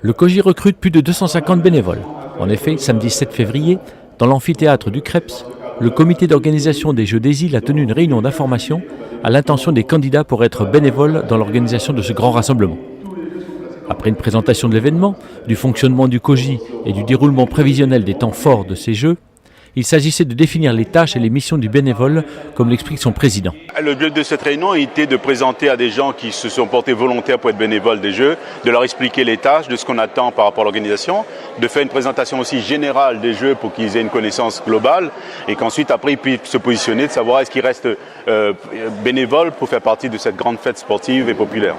Le COJI recrute plus de 250 bénévoles. En effet, samedi 7 février, dans l'amphithéâtre du Creps, le comité d'organisation des Jeux des Îles a tenu une réunion d'information à l'intention des candidats pour être bénévoles dans l'organisation de ce grand rassemblement. Après une présentation de l'événement, du fonctionnement du COJI et du déroulement prévisionnel des temps forts de ces Jeux, il s'agissait de définir les tâches et les missions du bénévole, comme l'explique son président. Le but de cette réunion était de présenter à des gens qui se sont portés volontaires pour être bénévoles des Jeux, de leur expliquer les tâches, de ce qu'on attend par rapport à l'organisation, de faire une présentation aussi générale des Jeux pour qu'ils aient une connaissance globale et qu'ensuite après ils puissent se positionner, de savoir est-ce qu'ils restent bénévoles pour faire partie de cette grande fête sportive et populaire.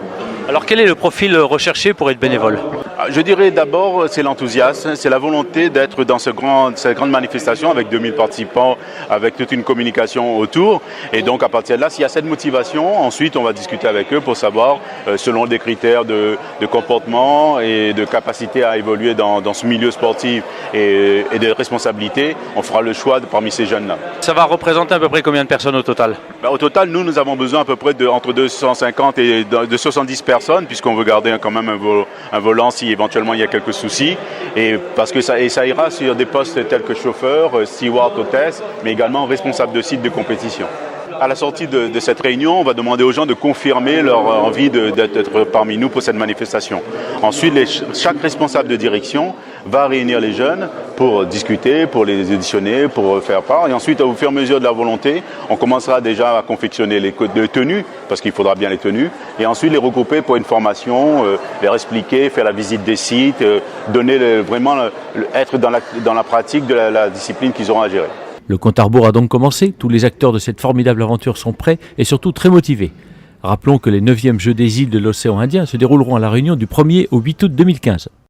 Alors quel est le profil recherché pour être bénévole ? Je dirais d'abord c'est l'enthousiasme, c'est la volonté d'être dans cette grande manifestation avec 2000 participants, avec toute une communication autour. Et donc à partir de là, s'il y a cette motivation, ensuite on va discuter avec eux pour savoir, selon des critères de comportement et de capacité à évoluer dans ce milieu sportif et de responsabilité, on fera le choix parmi ces jeunes-là. Ça va représenter à peu près combien de personnes au total ? Au total, nous avons besoin à peu près entre 250 et de 70 personnes, puisqu'on veut garder quand même un volant si éventuellement il y a quelques soucis. Et parce que ça ira sur des postes tels que chauffeur, steward, hôtesse, mais également responsable de site de compétition. À la sortie de cette réunion, on va demander aux gens de confirmer leur envie d'être parmi nous pour cette manifestation. Ensuite, chaque responsable de direction va réunir les jeunes pour discuter, pour les auditionner, pour faire part. Et ensuite, au fur et à mesure de la volonté, on commencera déjà à confectionner les tenues, parce qu'il faudra bien les tenues, et ensuite les regrouper pour une formation, leur expliquer, faire la visite des sites, donner vraiment être dans la pratique de la discipline qu'ils auront à gérer. Le compte à rebours a donc commencé, tous les acteurs de cette formidable aventure sont prêts et surtout très motivés. Rappelons que les 9e Jeux des îles de l'océan Indien se dérouleront à La Réunion du 1er au 8 août 2015.